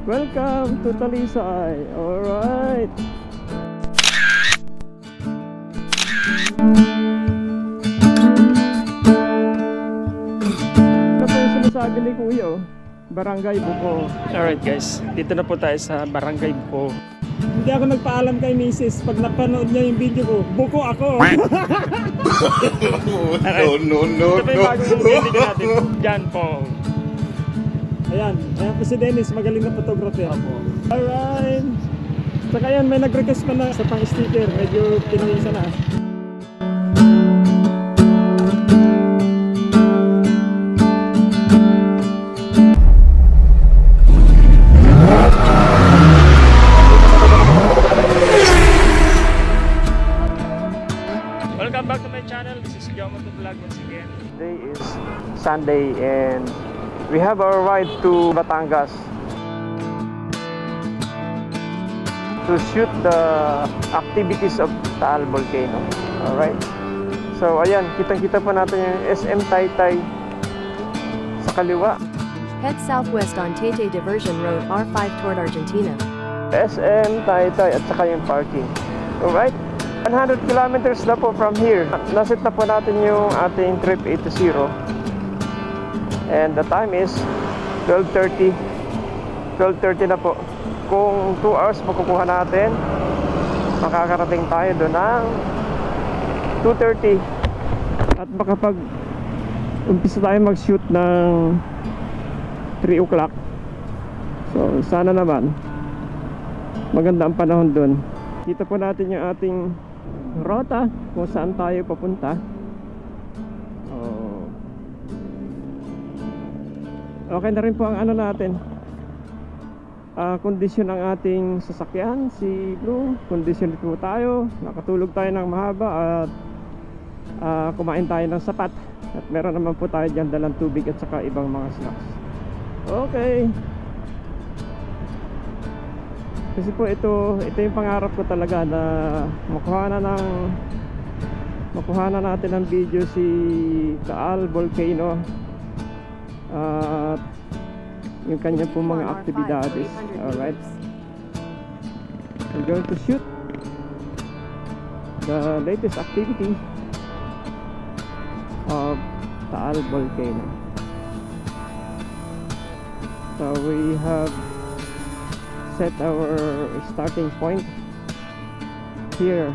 Welcome to Talisay. Alright. Ano po yung sinasabi ni Kuya? Barangay Buko. Alright guys, dito na po tayo sa Barangay Buko. Hindi ako nagpaalam kay Mrs. Pag napanood niya yung video ko, buko ako. No. Ito pa yung bagong video natin. John Paul. Ayan po si Dennis, magaling na photographer. Alright. Saka yan, may nag-request pa na sa pang-sticker. Medyo pinayisa na. Welcome back to my channel. This is Yomoto Vlog once again. Today is Sunday and we have our ride to Batangas to shoot the activities of Taal Volcano. Alright. So ayan, kitang-kita pa natin yung SM Taytay sa kaliwa. Head southwest on Taytay Diversion Road R5 toward Argentina. SM Taytay at saka yung parking. Alright. 100 kilometers na po from here. Nasit na po natin yung ating trip 80. And the time is 12:30. 12:30 na po. Kung 2 hours makukuha natin, makakarating tayo doon ng 2:30. At baka pag umpisa tayo mag-shoot ng 3 o'clock. So sana naman maganda ang panahon doon. Kita po natin yung ating rota kung saan tayo papunta. Okay na rin po ang ano natin, kondisyon ng ating sasakyan, si Blue. Kondisyon po tayo, nakatulog tayo ng mahaba at kumain tayo ng sapat. At meron naman po tayo dyan dalang tubig at saka ibang mga snacks. Okay. Kasi po ito yung pangarap ko talaga na makuha na natin ang video si Taal Volcano at yung kanya po mga aktibidades. Alright, we're going to shoot the latest activity of Taal Volcano. So we have set our starting point here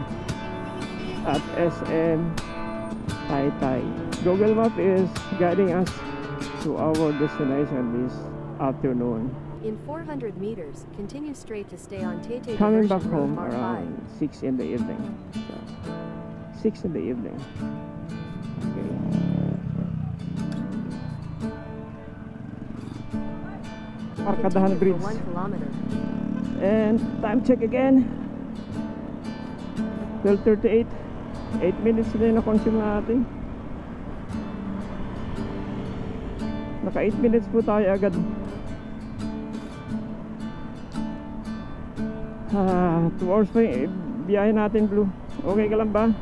at SM Taytay. Google Map is guiding us to our destination this afternoon. In 400 meters, continue straight to stay on Taytay Coming back Diversion home Road R5. around 6 in the evening. So, 6 in the evening. Okay. Arkadahan Continue Bridge. for 1 kilometer. And time check again, 12:38. 8 minutes na yung na-consume natin. Naka 8 minutes po tayo agad. 2 hours pa yung biyahe natin, Blue. Okay ka lang ba?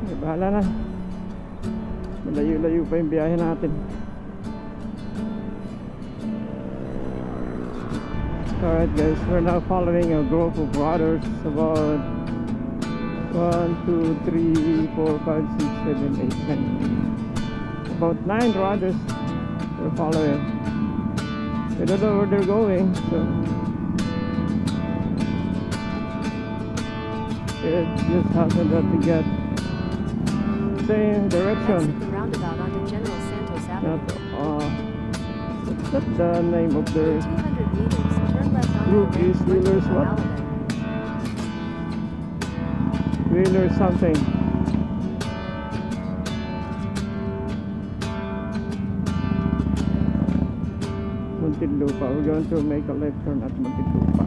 Okay, bahala na. Malayo-layo pa yung biyahe natin. Alright guys, we're now following a group of brothers, about 1, 2, 3, 4, 5, 6, 7, 8, 9. About 9 brothers we're following. We don't know where they're going, so it just happened that we get same direction. Exit the roundabout onto General Santos Avenue. What's that the name of the 200 meters, turn left onto group the is Wheelers what? Wheeler something. Muntinlupa. We're going to make a left turn at Muntinlupa.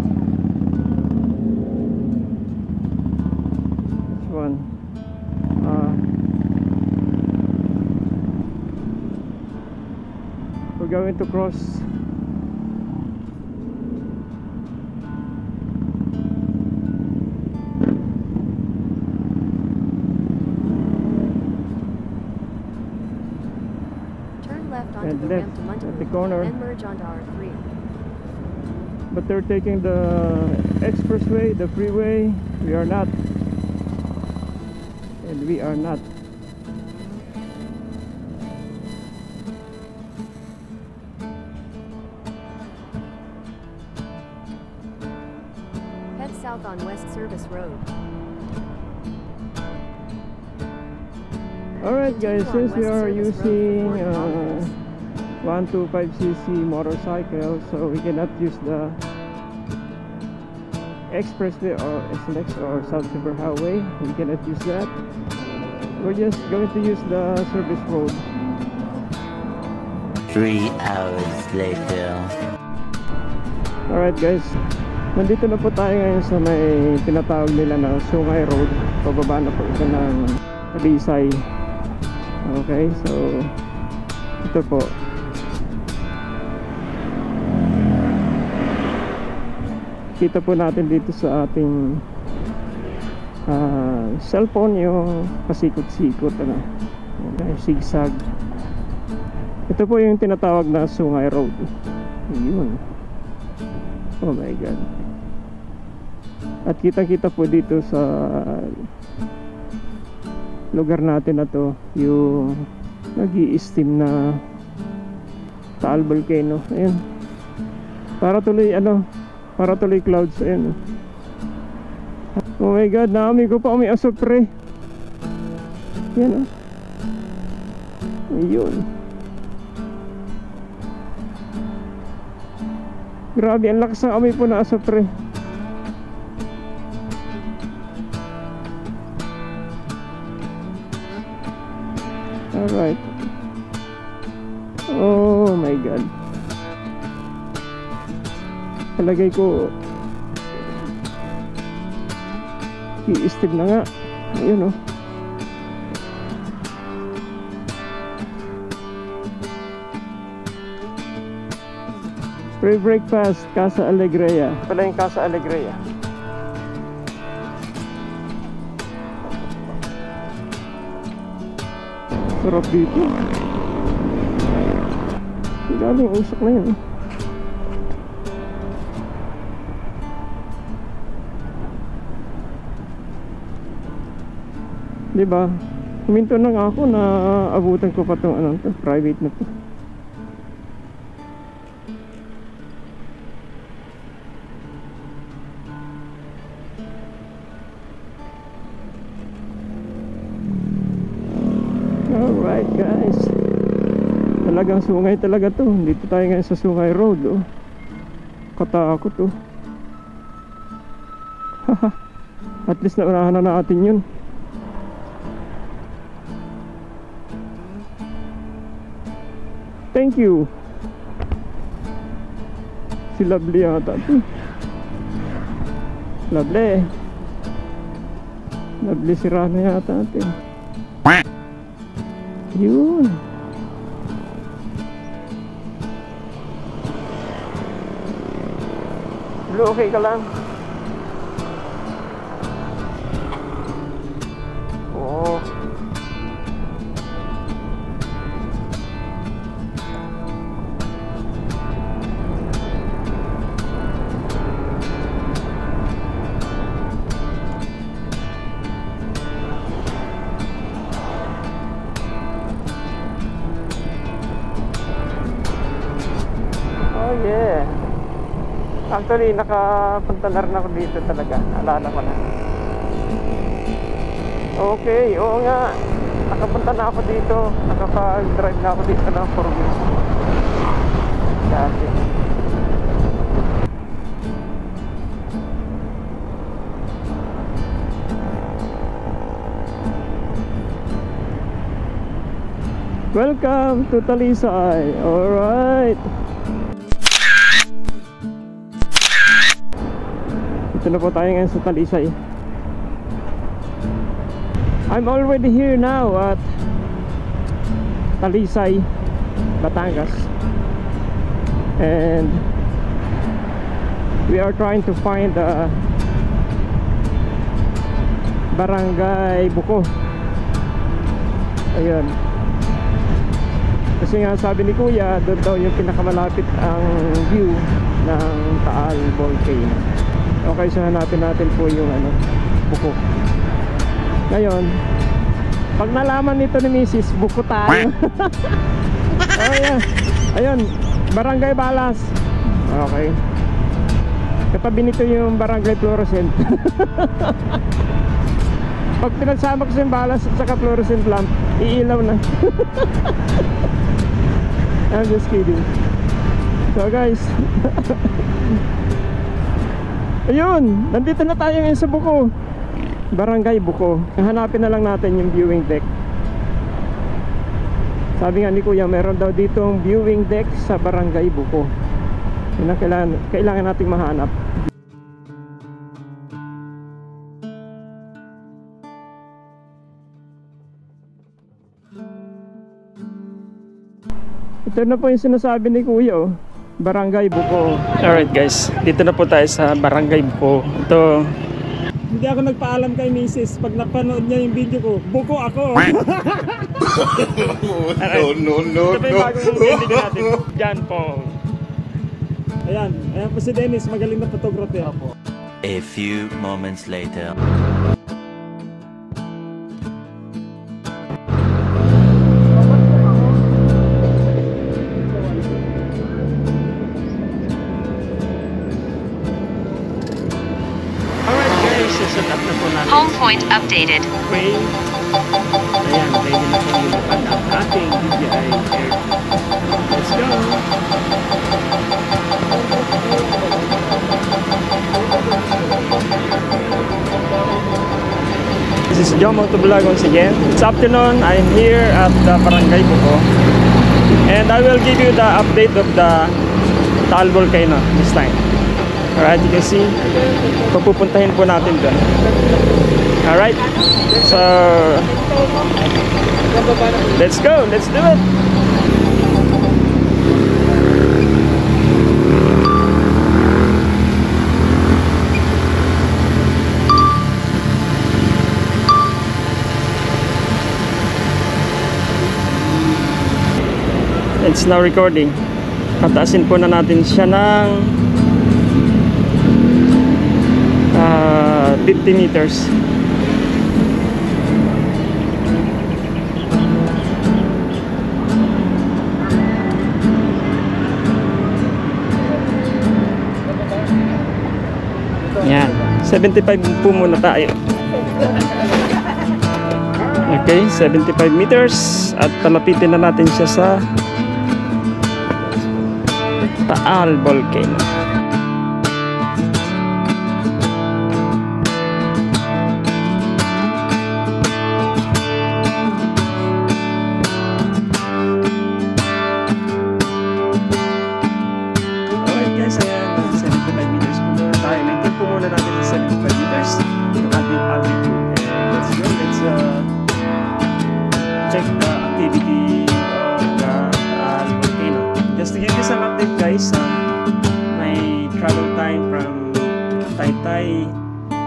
Which one? We're going to cross Turn left onto and the left ramp to onto at the loop corner. and merge onto R3. But they're taking the expressway, the freeway. We are not. And we are not. Head south on West Service Road. Alright guys, Continue on since we West are Service Road for using 40 kilometers. 125cc motorcycle, so we cannot use the expressway or SLX or South River Highway. We cannot use that. We're just going to use the service road. 3 hours later. Alright guys, nandito na po tayo ngayon sa may tinatawag nila na Sungay Road. Pababa na po ito ng Talisay. Okay, so ito po. Kita po natin dito sa ating cellphone yung pasikot-sikot, ano, zigzag. Ito po yung tinatawag na Sungay Road. Yun. Oh my god. At kitang-kita po dito sa lugar natin na to yung nag-i-steam na Taal Volcano. Ayun. Para tuloy clouds. Ayun. Oh my god, naami ko pa may asopre. Yan oh. Ayun. Grabe, ang lakas ng amoy po na asopre. Alright. Oh my god. Palagay ko i-steam na nga. Ayun oh. Free breakfast, Casa Alegria. Pala yung Casa Alegria. Sarap dito. Galing usok na yun. Diba? Huminto na nga ako na abutan ko pa itong ano, private na to. Alright guys, talagang sungay talaga to. Dito tayo ngayon sa Sungay Road oh. Katakot oh. Haha. At least naunahan na natin yun. Thank you. Si Lovely yata to. Lovely si Rana yata natin. Yun. Blue, okay ka lang? Oo. Yeah. Actually, nakapunta na rin ako dito talaga. Naalala ko na. Okay, oo nga. Nakapunta na ako dito. Nakapag-drive na ako dito ng 4 wheels. Dati. Welcome to Talisay. Alright. Ito na po tayo ngayon sa Talisay. I'm already here now at Talisay, Batangas. And we are trying to find Barangay Buko. Ayun. Kasi nga sabi ni Kuya, doon daw yung pinakamalapit ang view ng Taal Volcano. Okay, so hanapin natin po yung ano, buko. Ngayon, pag nalaman nito ni Mrs., buko tayo. Oh, yeah. Ayun, Barangay Balas. Okay. Katabi nito yung Barangay Fluorescent. Pag pinagsama ko sa yung Balas at saka fluorescent lamp, iilaw na. I'm just kidding. So guys, ayun, nandito na tayo ngayon sa Buko, Barangay Buko. Hanapin na lang natin yung viewing deck. Sabi nga ni Kuya, meron daw ditong viewing deck sa Barangay Buko. Yun ang kailangan nating mahanap. Ito na po yung sinasabi ni Kuya, oh. Barangay Buko. Alright guys, dito na po tayo sa Barangay Buko. Ito, hindi ako nagpaalam kay Mrs. Pag napanood niya yung video ko, buko ako. No. Ito pa yung bagong video natin, John Paul. Ayan po si Dennis, magaling na photographer. A few moments later. Set up na po natin. Home point updated. Crane. Ayan, ready na po yung lapad ang ating DJI Air. Let's go! This is John Motovlog once again. It's afternoon. I'm here at the Barangay Buko. And I will give you the update of the Taal Volcano this time. Alright, you can see, pupuntahin po natin doon. Alright, so let's go, let's do it. It's now recording. Pataasin po na natin siya ng 50 meters. Yan, 75 po muna tayo. Okay, 75 meters at palapitin na natin siya sa Taal Volcano.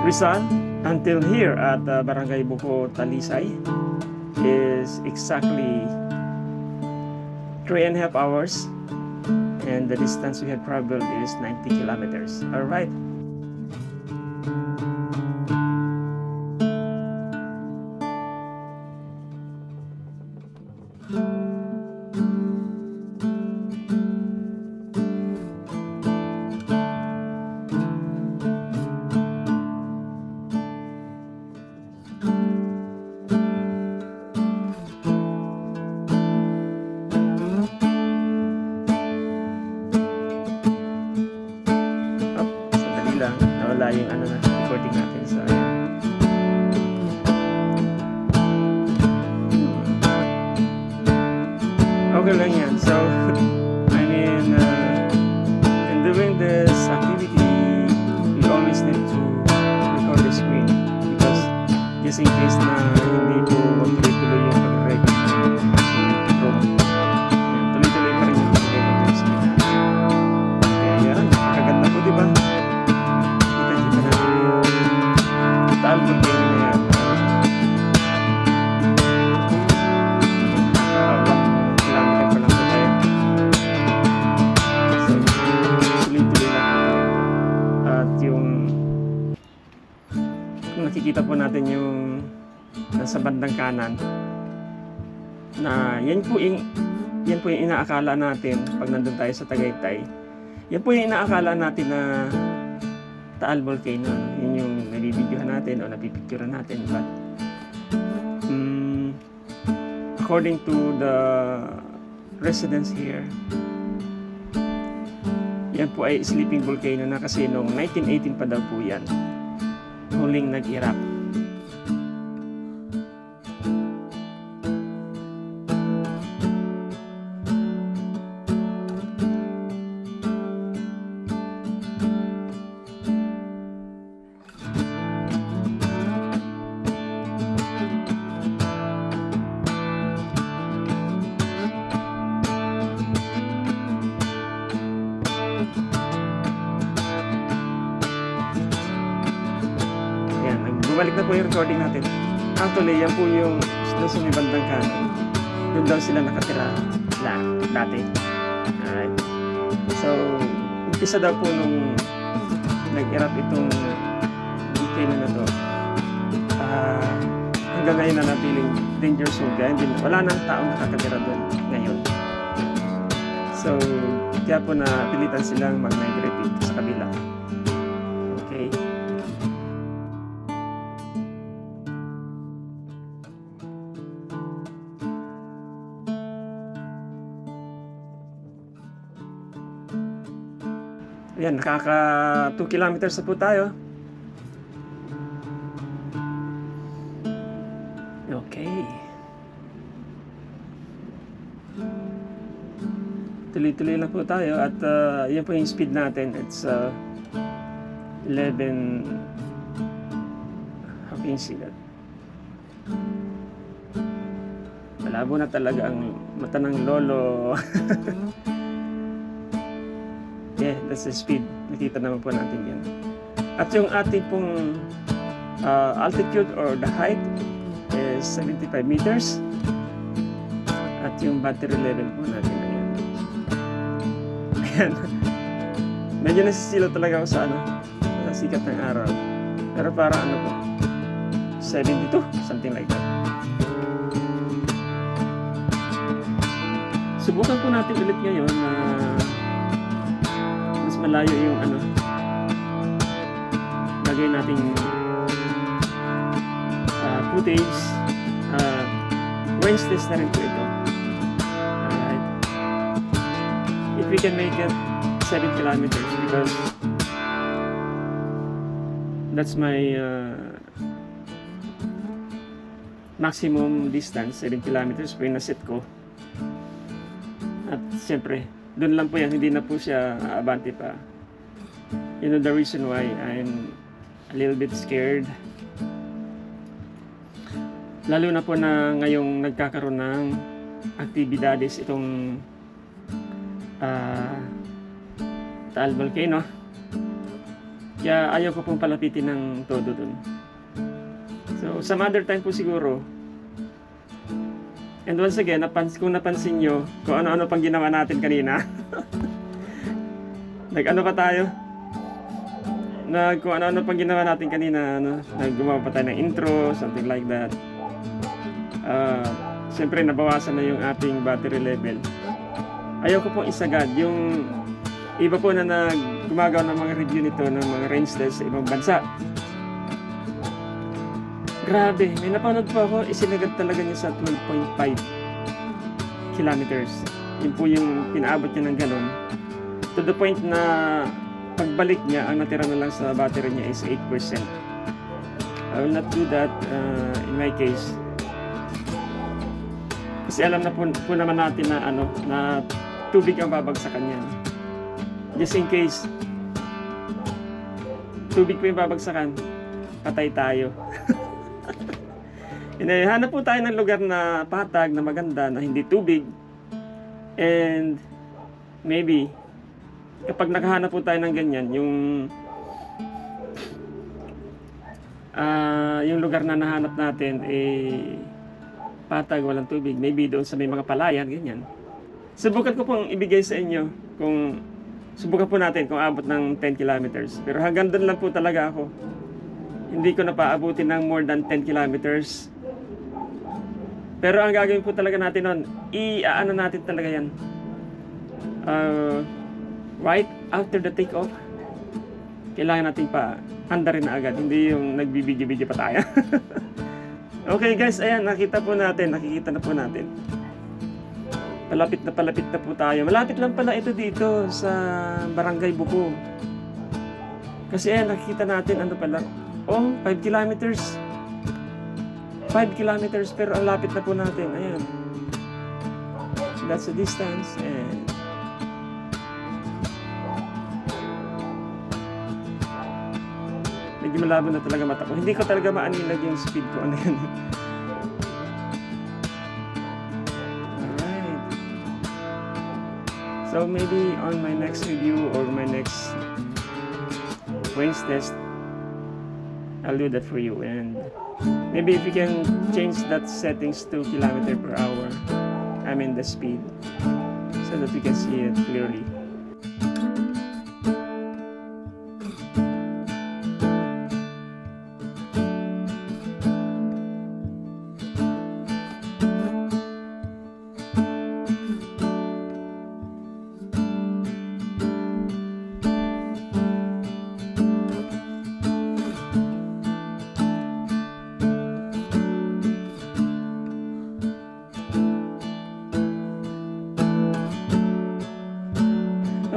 Rizal until here at Barangay Buko, Talisay is exactly 3.5 hours, and the distance we have traveled is 90 kilometers. All right. makikita po natin yung nasa bandang kanan na yan po yung inaakala natin pag nandun tayo sa Tagaytay. Yan po yung inaakala natin na Taal Volcano. Yun yung nabibidyohan natin o napipicturean natin. But according to the residents here, yan po ay sleeping volcano na kasi noong 1918 pa daw po yan huling nag-erupt. Bumalik na po yung recording natin. Actually, yan po yung doon sa may bandang kanan. Doon daw sila nakatira dati. Alright. So, umpisa daw po nung nag-erupt itong volcano na to. Hanggang ngayon na napiling danger zone. Kaya wala nang taong nakakatira doon ngayon. So, kaya po napilitan silang mag-migrate dito sa kabila. Okay. Ayan, nakaka 2 kilometers na po tayo. Okay. Tuloy-tuloy lang po tayo at yan po yung speed natin. It's 11. How can you see that? Malabo na talaga ang mata ng lolo. Yeah, that's the speed. Nakita naman po natin yan. At yung ating pong altitude or the height is 75 meters. At yung battery level po natin na yan. Ayan. Medyo nasisilo talaga ako sa sa sikat ng araw. Pero parang po, 72, something like that. Subukan po natin ulit ngayon na malayo yung lagay nating footage. Range test na rin po ito. Alright. If we can make it 7 kilometers because that's my maximum distance, 7 kilometers po yung naset ko. At siyempre doon lang po yan, hindi na po siya abante pa. You know the reason why I'm a little bit scared. Lalo na po na ngayong nagkakaroon ng aktibidades itong Taal Volcano. Kaya ayaw ko pong palapitin ng todo dun. So, some other time po siguro. And once again, kung napansin nyo, kung ano-ano pang ginawa natin kanina. Nag-ano pa tayo? Kung ano-ano pang ginawa natin kanina, naggumawa pa tayo ng intro, something like that. Siyempre, nabawasan na yung ating battery level. Ayaw ko pong isagad. Yung iba po na gumagawa ng mga review nito, ng mga range test sa ibang bansa. Grabe, may napanood po ako, isinagad talaga niya sa 12.5 kilometers. Yun po yung pinaabot niya ng ganun. To the point na pagbalik niya, ang natira na lang sa battery niya is 8%. I will not do that in my case. Kasi alam na po naman natin na na tubig ang babagsakan niyan. Just in case tubig po yung babagsakan, patay tayo. Hanap po tayo ng lugar na patag, na maganda, na hindi tubig. And maybe kapag nakahanap po tayo ng ganyan, yung lugar na nahanap natin patag, walang tubig, maybe doon sa may mga palayan, ganyan. Subukan ko pong ibigay sa inyo subukan po natin kung abot ng 10 kilometers. Pero hanggang doon lang po talaga ako. Hindi ko na paabutin ng more than 10 kilometers. Pero ang gagawin po talaga natin nun, i-ano natin talaga yan. Right after the takeoff, kailangan natin pa handa rin na agad. Hindi yung nagbibidyo-video pa tayo. Okay guys, ayan, nakikita na po natin. Palapit na po tayo. Malapit lang pala ito dito sa Barangay Buko. Kasi ayan, nakikita natin ano pala. Oh, 5 kilometers. 5 kilometers pero ang lapit na po natin. Ayan. That's the distance. And medyo malabo na talaga mata ko. Hindi ko talaga maanilag yung speed ko. Ano yan? Alright. So maybe on my next review or my next range test, I'll do that for you. And maybe if you can change that settings to kilometer per hour, I mean the speed, so that we can see it clearly.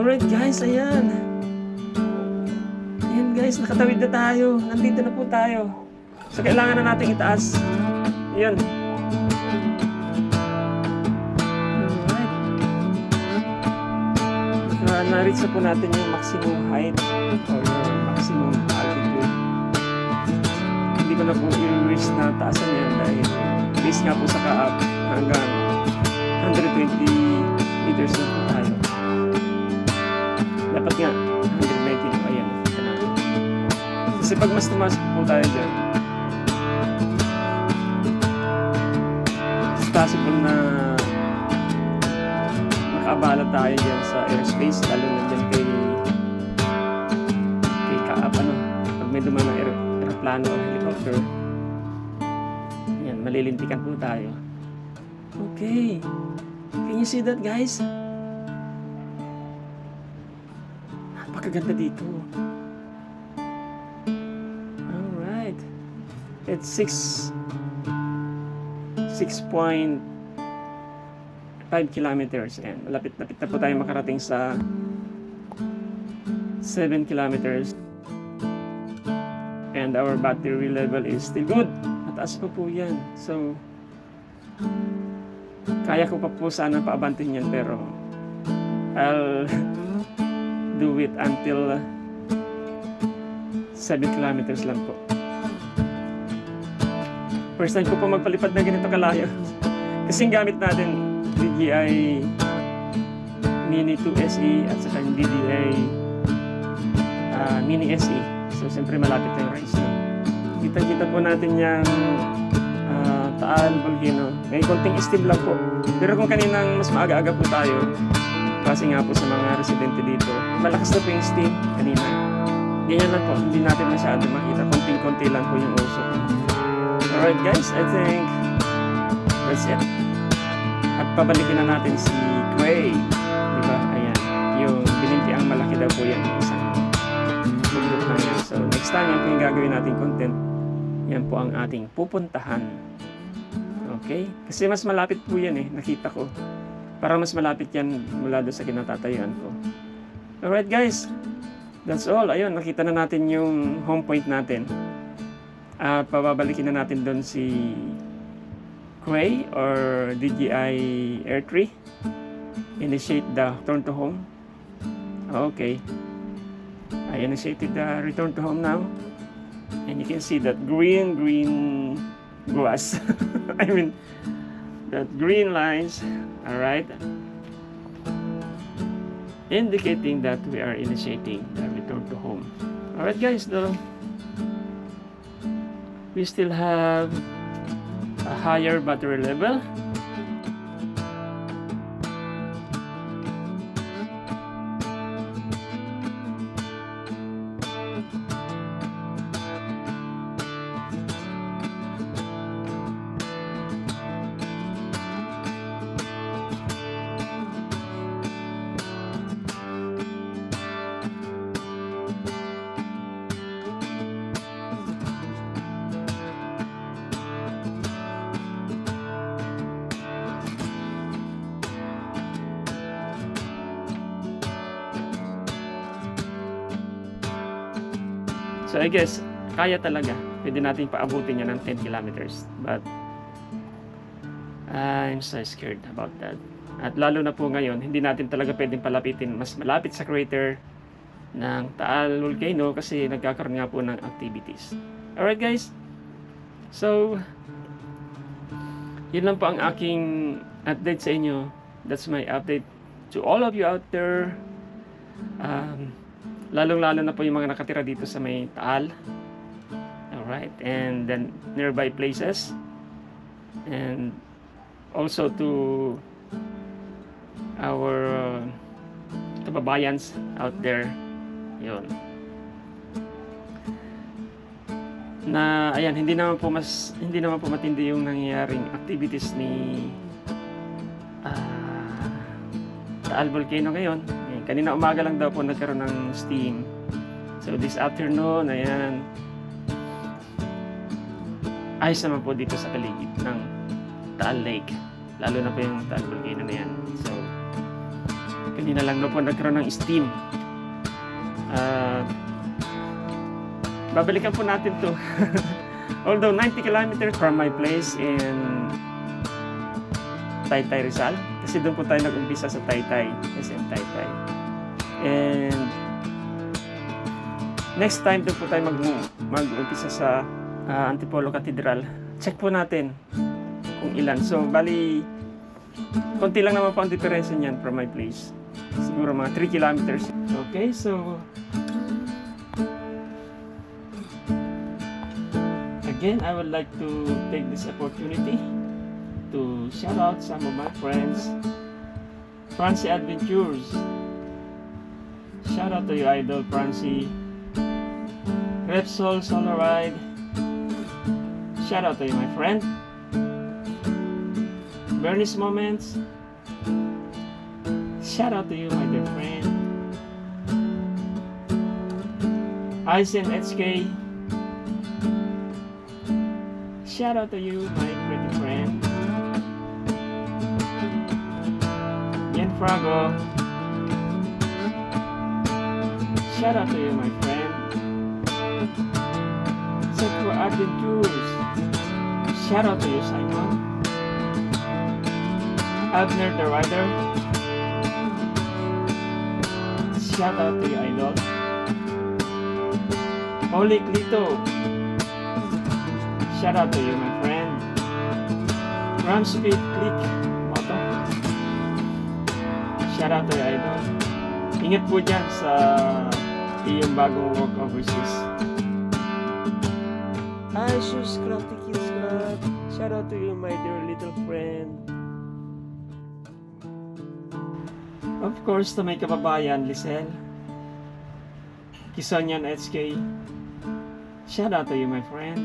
Alright guys, ayan. Ayan guys, nakatawid na tayo. Nandito na po tayo. So kailangan na natin itaas. Ayan. Alright. Na-reach na po natin yung maximum height or maximum altitude. Hindi ko na po i-reach na taasan yan dahil base nga po sa ka-up hanggang 120 meters na po tayo. Dapat nga 119, ayan, nakita natin. Kasi pag mas tumas po tayo dyan, it's possible na makaabala tayo dyan sa airspace, lalo na dyan kay kaap, ano, pag may dumaan ng aeroplano o helicopter, ayan, malilintikan po tayo. Okay, can you see that guys? Napakaganda dito. Alright. It's 6.5 kilometers. And malapit-lapit na po tayo makarating sa 7 kilometers. And our battery level is still good. Mataas pa po yan. So, kaya ko pa po sana paabantin yan, pero I'll do it until 7 kilometers lang po. First time ko po magpalipad na ganito kalayo. Kasi gamit natin DJI Mini 2 SE at saka yung DJI Mini SE. So siyempre malapit na yung range na. Kita-kita po natin yung Taal Volcano. May konting steam lang po. Pero kung kaninang mas maaga-aga po tayo, kasi nga po sa mga residente dito, malakas na po yung steam kanina. Ganyan lang po, hindi natin masyado makita. Konting-konti lang po yung usok. Alright guys, I think that's it. At pabalikin na natin si Quay. Diba? Ayan. Yung bininti ang malaki daw po yan. Isang bundok na yan. So next time, yan po yung gagawin natin content. Yan po ang ating pupuntahan. Okay? Kasi mas malapit po yan eh. Nakita ko. Para mas malapit yan mula doon sa kinatatayuan ko. Alright guys, that's all. Ayun, nakita na natin yung home point natin. At pababalikin na natin doon si Quay or DJI Air 3. Initiate the return to home. Okay. I initiated the return to home now. And you can see that green grass. I mean, that green lines. Alright, indicating that we are initiating the return to home. Alright guys, though, we still have a higher battery level. So I guess, kaya talaga. Pwede natin paabutin yan ng 10 kilometers. But, I'm so scared about that. At lalo na po ngayon, hindi natin talaga pwedeng palapitin mas malapit sa crater ng Taal Volcano kasi nagkakaroon nga po ng activities. Alright guys, so yun lang po ang aking update sa inyo. That's my update to all of you out there. Lalong-lalo na po yung mga nakatira dito sa may Taal. Alright, and then nearby places. And also to our kababayans out there. Yun. Na ayan, hindi naman po matindi yung nangyayaring activities ni Taal Volcano ngayon. Ayan, kanina umaga lang daw po nagkaroon ng steam. So this afternoon, ayan, ayos naman po dito sa paligid ng Taal Lake, lalo na po yung Taal Volcano na yan. So kanina lang daw po nagkaroon ng steam. Babalikan po natin to. Although 90 kilometers from my place in Taytay, Rizal, kasi doon po tayo nag-umpisa sa Taytay, SM Taytay. And next time doon po tayo mag-umpisa sa Antipolo Cathedral. Check po natin kung ilan. So bali konti lang naman po ang diferensya niyan from my place. Siguro mga 3 kilometers. Okay, so again, I would like to take this opportunity to shout out some of my friends. Francie Adventures. Shout out to you, Idol Francie. Repsol Solo Ride. Shout out to you, my friend. Bernie's Moments. Shout out to you, my dear friend. Eisen HK. Shout out to you, my pretty friend. Yen Frago. Shout out to you, my friend. Sector Adventures. Shout out to you, Simon. Abner the Rider. Shout out to you, Idol. Olik Lito. Shout out to you, my friend. Ramspeed Click Moto. Shout out to you, Idol. Ingat po dyan sa iyong bagong walk overseas. Hi, Shoes Crafty Kids Club. Shout out to you, my dear little friend. Of course, to my kababayan, Lisel. Kisonyan HK. Shout out to you, my friend.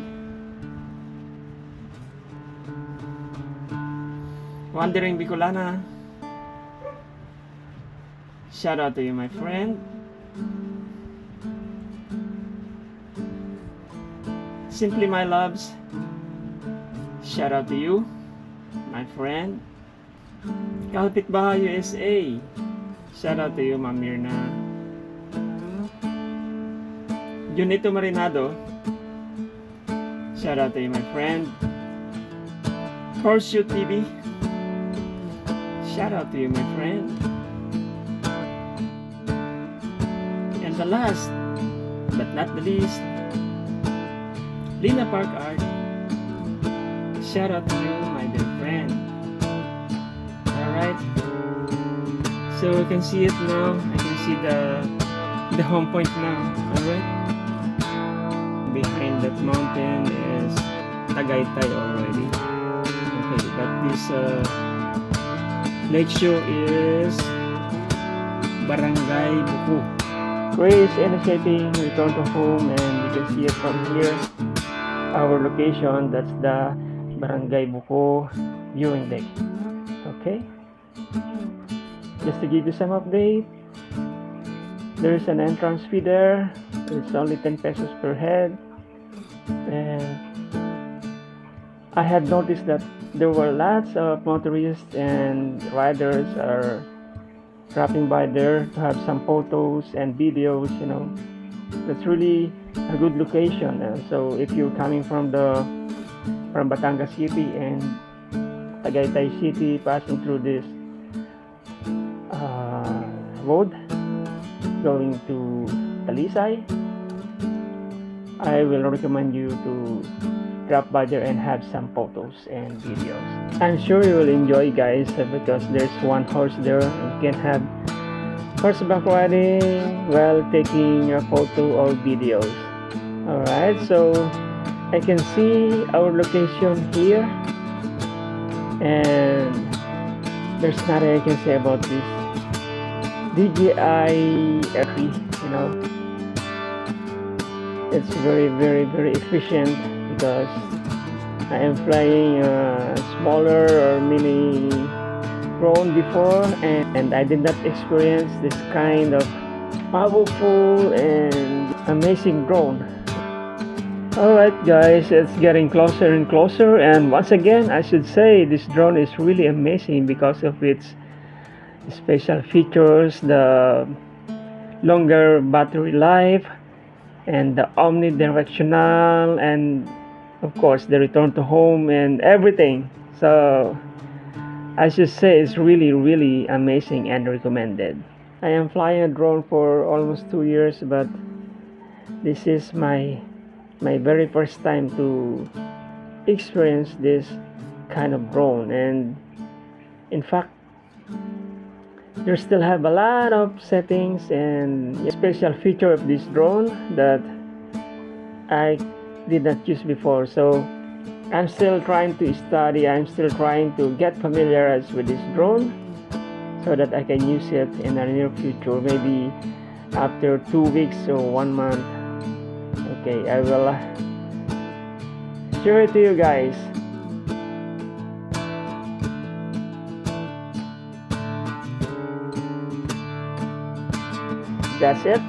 Wandering Bicolana. Shout out to you, my friend. Simply My Loves. Shout out to you, my friend. Kalpit Baha USA. Shout out to you, Ma'am Mirna. Junito Marinado. Shout out to you, my friend. Horseshoe TV. Shout out to you, my friend. And the last but not the least, Lina Park Art. Shout out to you, my dear friend. Alright. So you can see it now. I can see the home point now. Alright. Behind that mountain is Tagaytay already. Okay, but this lake show is Barangay Buku. Ray is initiating return to home, and you can see it from here. Our location, that's the Barangay Buku viewing deck. Okay, just to give you some update, there's an entrance fee there. It's only 10 pesos per head, and I had noticed that there were lots of motorists and riders are dropping by there to have some photos and videos, you know. that's really a good location. So if you're coming from Batangas City and Tagaytay City, passing through this road going to Talisay, I will recommend you to drop by there and have some photos and videos. I'm sure you will enjoy, guys, because there's one horse there. You can have horseback riding while taking a photo or videos. Alright, so I can see our location here, and there's nothing I can say about this DJI Air3. You know, it's very efficient because I am flying a smaller or mini drone before, and I did not experience this kind of powerful and amazing drone. Alright guys, it's getting closer and closer, and once again I should say this drone is really amazing because of its special features, the longer battery life, and the omnidirectional, and of course the return to home and everything. So I should say it's really amazing and recommended. I am flying a drone for almost 2 years, but this is my very first time to experience this kind of drone. And in fact, you still have a lot of settings and special feature of this drone that I did not use before. So I'm still trying to study, I'm still trying to get familiarized with this drone so that I can use it in the near future, maybe after 2 weeks or 1 month. Okay, I will share it to you guys. That's it.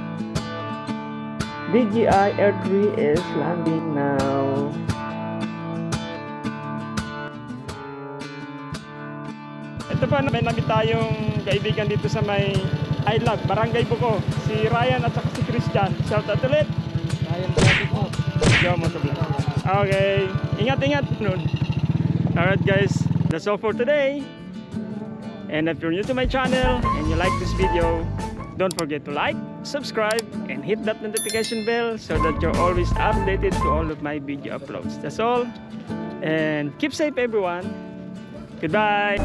DJI Air3 is landing now. Ito pa, may namin tayong kaibigan dito sa may Ilog, Barangay Buko. Si Ryan at saka si Christian. Shout out ulit. Ryan, okay. Ingat. Alright guys, that's all for today. And if you're new to my channel and you like this video, don't forget to like, subscribe, and hit that notification bell so that you're always updated to all of my video uploads. That's all. And keep safe, everyone. Goodbye.